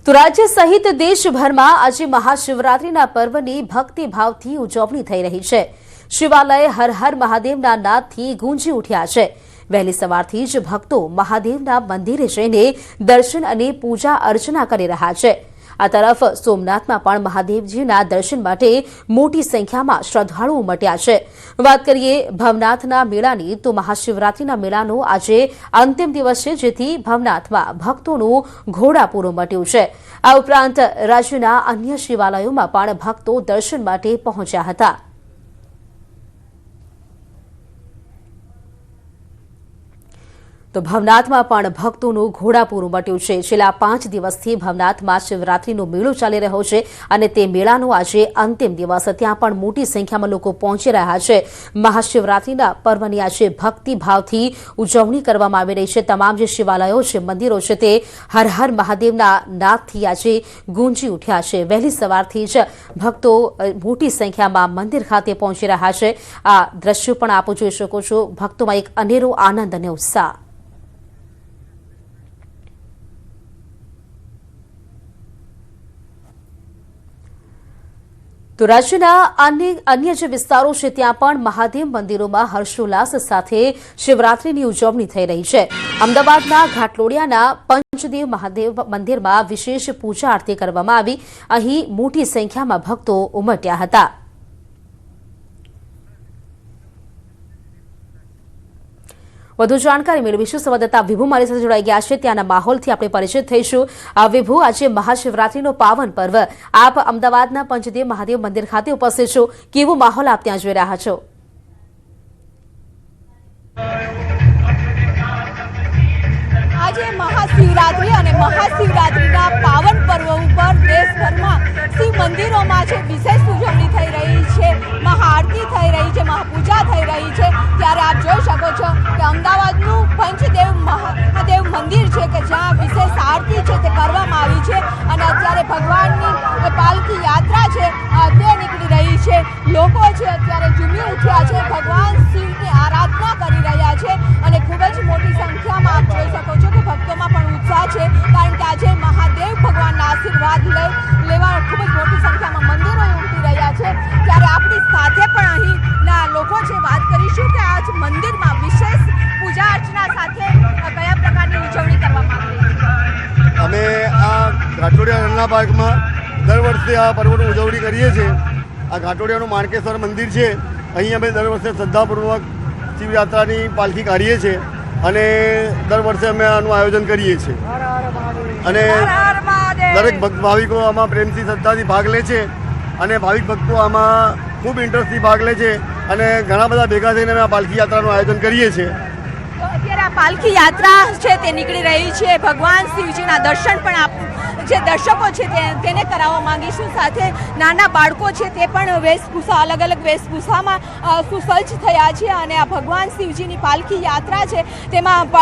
તો રાજ્ય સહિત દેશભરમાં આજે મહાશિવરાત્રીના પર્વની ભક્તિભાવથી ઉજવણી થઈ રહી છે। શિવાલય હર હર મહાદેવના નાદથી ગુંજી ઉઠ્યા છે। વહેલી સવારથી જ ભક્તો મહાદેવના મંદિરે જઈને દર્શન અને પૂજા અર્ચના કરી રહ્યા છે। આ તરફ સોમનાથમાં પણ મહાદેવજીના દર્શન માટે મોટી સંખ્યામાં શ્રદ્ધાળુઓ ઉમટ્યા છે। વાત કરીએ ભવનાથના મેળાની તો મહાશિવરાત્રીના મેળાનો આજે અંતિમ દિવસ છે, જેથી ભવનાથમાં ભક્તોનું ઘોડાપૂર ઉમટ્યું છે। આ ઉપરાંત રાજ્યના અન્ય શિવાલયોમાં પણ ભક્તો દર્શન માટે પહોંચ્યા હતા। તો ભવનાથમાં પણ ભક્તોનું ઘોડાપૂર ઉમટ્યું છે। છેલ્લા 5 દિવસથી ભવનાથમાં શિવરાત્રીનો મેળો ચાલી રહ્યો છે અને તે મેળાનો આજે અંતિમ દિવસ। ત્યાં પણ મોટી સંખ્યામાં લોકો પહોંચી રહ્યા છે। મહાશિવરાત્રીના પર્વની આજે ભક્તિભાવથી ઉજવણી કરવામાં આવી રહી છે। તમામ જે શિવાલયો છે, મંદિરો છે, તે હર હર મહાદેવના નાદથી આજે ગુંજી ઉઠ્યા છે। વહેલી સવારથી જ ભક્તો મોટી સંખ્યામાં મંદિર ખાતે પહોંચી રહ્યા છે। આ દ્રશ્યો પણ આપ જોઈ શકો છો। ભક્તોમાં એક અનેરો આનંદ અને ઉત્સાહ। તો રાજ્યના અન્ય જે વિસ્તારો છે ત્યાં પણ મહાદેવ મંદિરોમાં હર્ષોલ્લાસ સાથે શિવરાત્રીની ઉજવણી થઈ રહી છે। અમદાવાદના ઘાટલોડિયાના પંચદેવ મહાદેવ મંદિરમાં વિશેષ પૂજા આરતી કરવામાં આવી। અહીં મોટી સંખ્યામાં ભક્તો ઉમટ્યા હતા। વધુ જાણકારી મેળવીશું। સંવાદદાતા વિભુ મારી સાથે જોડાઈ ગયા છે। ત્યાંના માહોલથી આપણે પરિચિત થઈશું। વિભુ, આજે મહાશિવરાત્રીનો પાવન પર્વ, આપ અમદાવાદના પંચદેવ મહાદેવ મંદિર ખાતે ઉપસ્થિત છો। કેવો માહોલ આપ ત્યાં જોઈ રહ્યા છો? આજે મહાશિવરાત્રી અને મહાશિવરાત્રીના પાવન પર્વ ઉપર દેશભરમાં શિવ મંદિરોમાં છે વિશેષ ઉજવણી થઈ રહી છે। મહાઆરતી થઈ રહી છે, મહાપૂજા થઈ રહી છે। ત્યારે આપ જોઈ શકો છો કે અમદાવાદનું પંચદેવ મહાદેવ મંદિર છે કે જ્યાં વિશેષ આરતી છે તે કરવામાં આવી છે અને અત્યારે ભગવાનની પાલકી યાત્રા છે તે નીકળી રહી છે। લોકો છે અત્યારે ઝૂમી ઉઠ્યા છે, ભગવાન શિવની આરાધના કરી રહ્યા છે અને ખૂબ જ મોટી સંખ્યામાં આપ જોઈ શકો છો કે ભક્તોમાં પણ ઉત્સાહ છે, કારણ કે આજે મહાદેવ ભગવાનના આશીર્વાદ લેવા ખૂબ જ મોટી સંખ્યામાં મંદિરો ઉમટી રહ્યા છે। ત્યારે આપણી સાથે પણ અહીંના લોકો છે, વાત કરીશું કે આજ મંદિરમાં વિશેષ પૂજા અર્ચના સાથે કયા પ્રકારની ઉજવણી કરવામાં આવી રહી છે? અમે આ ઘાટલોડિયા રણના પાર્કમાં દર વર્ષે આ પર્વની ઉજવણી કરીએ છીએ। આ ઘાટલોડિયાનું માણકેશ્વર મંદિર છે, અહીં અમે દર વર્ષે શ્રદ્ધાપૂર્વક શિવયાત્રાની પાલખી કાઢીએ છીએ અને દર વર્ષે અમે આનું આયોજન કરીએ છીએ અને દરેક ભાવિકો આમાં પ્રેમથી શ્રદ્ધાથી ભાગ લે છે અને ભાવિક ભક્તો આમાં ખૂબ ઇન્ટરેસ્ટથી ભાગ લે છે અને ઘણા બધા ભેગા થઈને અમે આ પાલખી યાત્રાનું આયોજન કરીએ છીએ। અત્યારે આ પાલખી યાત્રા છે તે નીકળી રહી છે। ભગવાન શિવજીના દર્શન પણ જે દર્શકો છે તેને કરાવવા માંગીશું। સાથે નાના બાળકો છે તે પણ વેશભૂષા અલગ અલગ વેશભૂષામાં સુસજ્જ થયા છે અને આ ભગવાન શિવજીની પાલખી યાત્રા છે તેમાં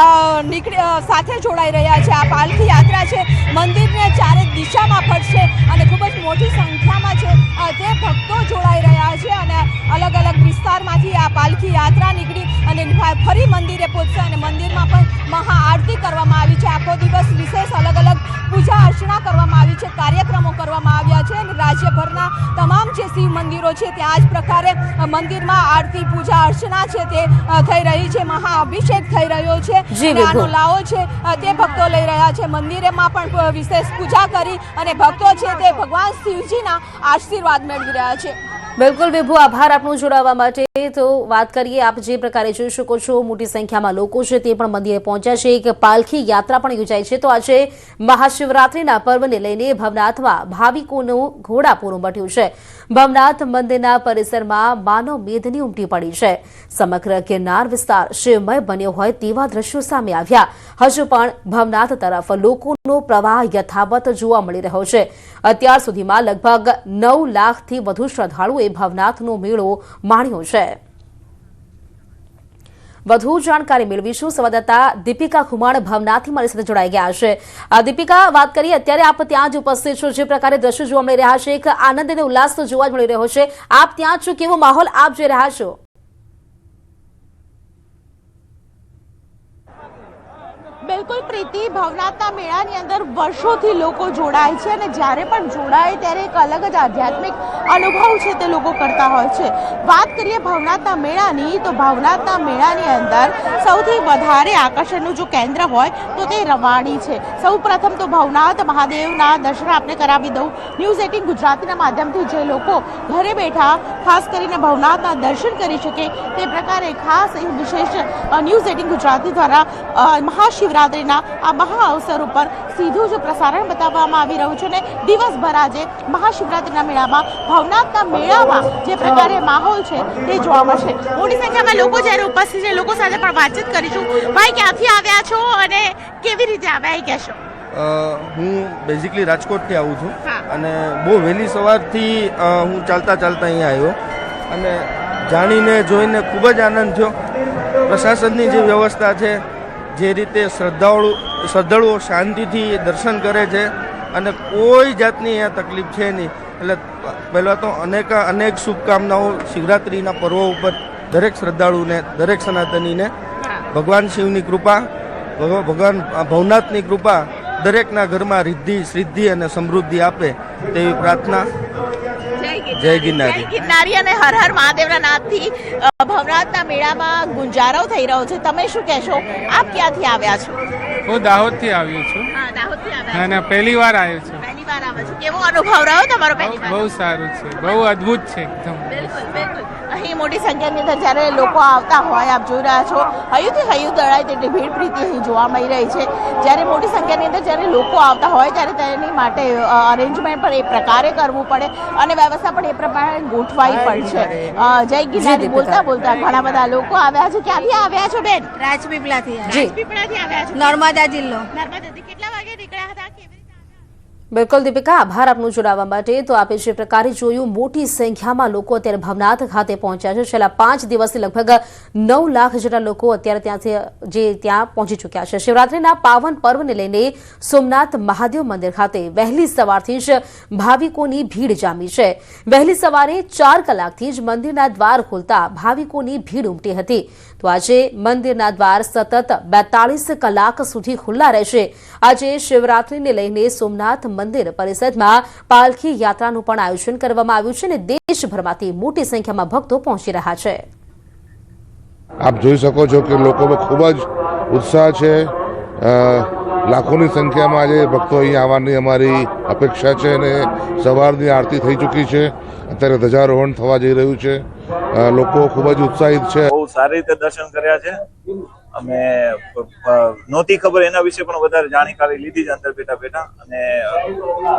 સાથે જોડાઈ રહ્યા છે। આ પાલખી યાત્રા છે મંદિરને ચારે દિશામાં ફરશે અને ખૂબ જ મોટી સંખ્યામાં છે તે ભક્તો જોડાઈ રહ્યા છે અને અલગ અલગ વિસ્તારમાંથી આ પાલખી યાત્રા નીકળી અને ફરી મંદિરે પહોંચશે અને મંદિરમાં પણ મહાઆરતી કરવામાં આવી છે। આખો દિવસ વિશેષ અલગ અલગ પૂજા અર્ચના કરવામાં આવી છે, કાર્યક્રમો કરવામાં આવ્યા છે અને રાજ્યભરના તમામ જે શિવ મંદિરો છે ત્યાં આ જ પ્રકારે મંદિરમાં આરતી પૂજા અર્ચના છે તે થઈ રહી છે, મહાઅભિષેક થઈ રહ્યો છે અને આનો લાવો છે તે ભક્તો લઈ રહ્યા છે। મંદિરેમાં પણ વિશેષ પૂજા કરી અને ભક્તો છે તે ભગવાન શિવજીના આશીર્વાદ મેળવી રહ્યા છે। બિલકુલ વિભુ, આભાર આપનું જોડાવા માટે। તો વાત કરીએ, આપ જે પ્રકારે જોઈ શકો છો મોટી સંખ્યામાં લોકો છે તે પણ મંદિરે પહોંચ્યા છે। એક પાલખી યાત્રા પણ યોજાઈ છે। તો આજે મહાશિવરાત્રીના પર્વને લઈને ભવનાથમાં ભાવિકોનું ઘોડાપૂર ઉમટ્યું છે। ભવનાથ મંદિરના પરિસરમાં માનવ મેદની ઉમટી પડી છે। સમગ્ર ગિરનાર વિસ્તાર શિવમય બન્યો હોય તેવા દ્રશ્યો સામે આવ્યા। હજુ પણ ભવનાથ તરફ લોકોનો પ્રવાહ યથાવત જોવા મળી રહ્યો છે। અત્યાર સુધીમાં લગભગ 9 લાખથી વધુ શ્રદ્ધાળુઓએ ભવનાથનો મેળો માણ્યો છે। વધુ જાણકારી મેળવીશું। સંવાદદાતા દીપિકા ખુમાણ ભવનાથથી મારી સાથે જોડાઈ ગયા છે। દીપિકા, વાત કરીએ, અત્યારે આપ ત્યાં જ ઉપસ્થિત છો, જે પ્રકારે દ્રશ્યો જોવા મળી રહ્યા છે, એક આનંદ અને ઉલ્લાસ તો જોવા જ મળી રહ્યો છે। આપ ત્યાં છો, કેવો માહોલ આપ જોઈ રહ્યા છો? બિલકુલ પ્રીતિ, ભવનાથના મેળાની અંદર વર્ષોથી લોકો જોડાય છે અને જ્યારે પણ જોડાય ત્યારે એક અલગ જ આધ્યાત્મિક અનુભવ છે તે લોકો કરતા હોય છે. વાત કરીએ ભવનાથના મેળાની, તો ભવનાથના મેળાની અંદર સૌથી વધારે આકર્ષણનું જો કેન્દ્ર હોય તો તે રવાડી છે. સૌ પ્રથમ તો ભવનાથ મહાદેવના દર્શન આપણે કરાવી દઉં. ન્યૂઝ 18 ગુજરાતીના માધ્યમથી જે લોકો ઘરે બેઠા ખાસ કરીને ભવનાથના દર્શન કરી શકે તે પ્રકારે ખાસ વિશેષ ન્યૂઝ 18 ગુજરાતી દ્વારા મહાશિવરાત્રિના આ મહા અવસર ઉપર સીધું જ પ્રસારણ બતાવવામાં આવી રહ્યું છે અને દિવસભર આજે મહાશિવરાત્રિના મેળામાં ભવનાથના મેળામાં જે પ્રકારે માહોલ છે તે જોવા મળશે. મોટી સંખ્યામાં લોકો જ્યારે ઉપસ્થિત છે, લોકો સાથે પણ વાતચીત કરીશું. ભાઈ, ક્યાંથી આવ્યા છો અને કેવી રીતે આવ્યા એ કહેશો? હું બેઝિકલી રાજકોટથી આવું છું હા. અને બહુ વહેલી સવારથી હું ચાલતા અહીંયા આવ્યો અને જાણીને જોઈને ખૂબ જ આનંદ થયો. પ્રશાસનની જે વ્યવસ્થા છે, જે રીતે શ્રદ્ધાળુઓ શાંતિથી દર્શન કરે છે અને કોઈ જાતની અહીંયા તકલીફ છે નહીં. એટલે પહેલાં તો અનેક શુભકામનાઓ શિવરાત્રિના પર્વ ઉપર દરેક શ્રદ્ધાળુને, દરેક સનાતનીને ભગવાન શિવની કૃપા, ભગવાન ભવનાથની કૃપા દરેકના ઘરમાં રિદ્ધિ, સિદ્ધિ અને સમૃદ્ધિ આપે તેવી પ્રાર્થના. જય ગિરનારી. ગિરનારી અને હર હર મહાદેવના નાદથી ભવનાથના મેળામાં ગુંજારો થઈ રહ્યો છે. તમે શું કહેશો? આપ ક્યાંથી આવ્યા છો? હું દાહોદથી આવ્યો છું દાહોદથી આવ્યા અને પહેલી વાર આવ્યો છું. પહેલી વાર આવ્યા છો. કેવો અનુભવ રહ્યો તમારો પહેલી વાર? બહુ સારું છે, બહુ અદ્ભુત છે એકદમ. બિલકુલ બિલકુલ. અહીં મોટી સંખ્યાની અંદર જ્યારે લોકો આવતા હોય, આપ જોઈ રહ્યા છો, હૈયુંથી હૈયું દળાય તેટલી ભીડ પ્રીતિ અહીં જોવા મળી રહી છે. જ્યારે મોટી સંખ્યાની અંદર જ્યારે લોકો આવતા હોય ત્યારે તેની માટે અરેન્જમેન્ટ પણ એ પ્રકારે કરવું પડે અને વ્યવસ્થા પણ એ પ્રમાણે ગોઠવાઈ પણ છે. જય ગિરનારી બોલતા બોલતા ઘણા બધા લોકો આવ્યા છે. ક્યાંથી આવ્યા છો બેન? રાજપીપળાથી રાજપીપળાથી આવ્યા છો. નર્મદા જિલ્લો. નર્મદાથી કેટલા વાગે નીકળ્યા હતા? કેવી રીતે? બિલકુલ દીપિકા, આભાર આપનું જોડાવા માટે. તો આપે જે પ્રકારે જોયું, મોટી સંખ્યામાં લોકો અત્યારે ભવનાથ ખાતે પહોંચ્યા છે. છેલ્લા 5 દિવસથી લગભગ 9 લાખ જેટલા લોકો અત્યારે ત્યાં પહોંચી ચૂક્યા છે. શિવરાત્રીના પાવન પર્વને લઈને સોમનાથ મહાદેવ મંદિર ખાતે વહેલી સવારથી જ ભાવિકોની ભીડ જામી છે. વહેલી સવારે 4 કલાકથી જ મંદિરના દ્વાર ખોલતા ભાવિકોની ભીડ ઉમટી હતી. તો આજે મંદિરના દ્વાર સતત 42 કલાક સુધી ખુલ્લા રહેશે. આજે શિવરાત્રીને લઈને સોમનાથ મંદિર પરિસરમાં પાલખી યાત્રાનું પણ આયોજન કરવામાં આવ્યું છે અને દેશભરમાંથી મોટી સંખ્યામાં ભક્તો પહોંચી રહ્યા છે. આપ જોઈ શકો છો કે લોકોનો ખૂબ જ ઉત્સાહ છે. લાખોની સંખ્યામાં આજે ભક્તો અહીં આવવાની અમારી અપેક્ષા છે અને સવારની આરતી થઈ ચૂકી છે. અત્યારે ધ્વજારોહણ થવા જઈ રહ્યું છે. લોકો ખૂબ જ ઉત્સાહિત છે. બહુ સારી રીતે દર્શન કર્યા છે. અમે નહોતી ખબર એના વિશે પણ વધારે જાણકારી લીધી છે અંદર બેઠા અને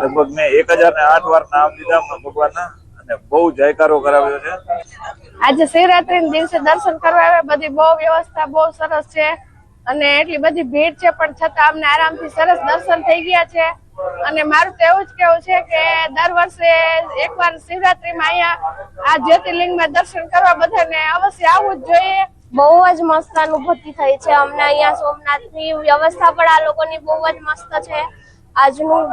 લગભગ મેં 1008 વાર નામ લીધા ભગવાનના અને બહુ જયકારો કરાવ્યો છે. આજે શિવરાત્રીના દિવસે દર્શન કરવા આવે, બધી બહુ વ્યવસ્થા બહુ સરસ છે અને એટલી બધી ભીડ છે પણ છતાં અમને આરામથી સરસ દર્શન થઈ ગયા છે. અને મારું તો એવું જ કેવું છે કે દર વર્ષે એકવાર શિવરાત્રીમાં અહીંયા આ જ્યોતિર્લિંગમાં દર્શન કરવા બધાને અવશ્ય આવવું જ જોઈએ. બહુ જ મસ્ત અનુભૂતિ થઈ છે અમને. અહીંયા સોમનાથની વ્યવસ્થા પણ આ લોકોની બહુ જ મસ્ત છે. આજનું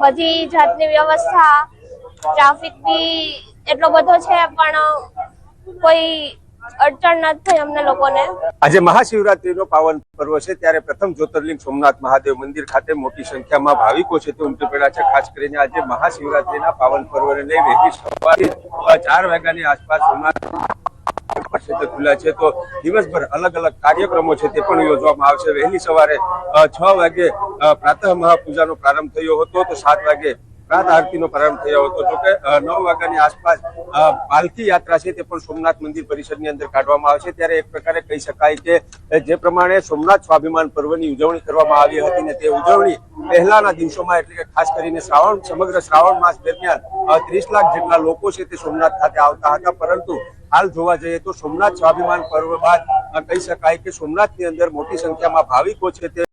બધી જાતની વ્યવસ્થા, ટ્રાફિક બી એટલો બધો છે પણ કોઈ અડચણ નથી થઈ અમને લોકોને. આજે મહાશિવરાત્રીનો પાવન પર્વ છે ત્યારે પ્રથમ જ્યોતિર્લિંગ સોમનાથ મહાદેવ મંદિર ખાતે મોટી સંખ્યામાં ભાવિકો છે તે ઉમટી પડ્યા છે. ખાસ કરીને આજે મહાશિવરાત્રીના પાવન પર્વને લઈ વહેલી સવારે 4 વાગ્યાની આસપાસ સોમનાથ ખુલ્લા છે. તો દિવસભર અલગ અલગ કાર્યક્રમો છે તે પણ યોજવામાં આવશે. વહેલી સવારે 6 વાગે પ્રાતઃ મહાપૂજાનો પ્રારંભ થયો હતો તો 7 વાગે પ્રાત આરતીનો પ્રારંભ થયો હતો. જોકે 9 વાગ્યાની આસપાસ પાલખી યાત્રા છે તે પણ સોમનાથ મંદિર પરિસરની અંદર કાઢવામાં આવશે. ત્યારે એક પ્રકારે કહી શકાય કે જે પ્રમાણે સોમનાથ સ્વાભિમાન પર્વની ઉજવણી કરવામાં આવી હતી ને તે ઉજવણી પહેલાના દિવસોમાં એટલે કે ખાસ કરીને સમગ્ર શ્રાવણ માસ દરમિયાન 30 લાખ જેટલા લોકો છે તે સોમનાથ ખાતે આવતા હતા. પરંતુ હાલ જોવા જઈએ તો સોમનાથ સ્વાભિમાન પર્વ બાદ કહી શકાય કે સોમનાથની અંદર મોટી સંખ્યામાં ભાવિકો છે તે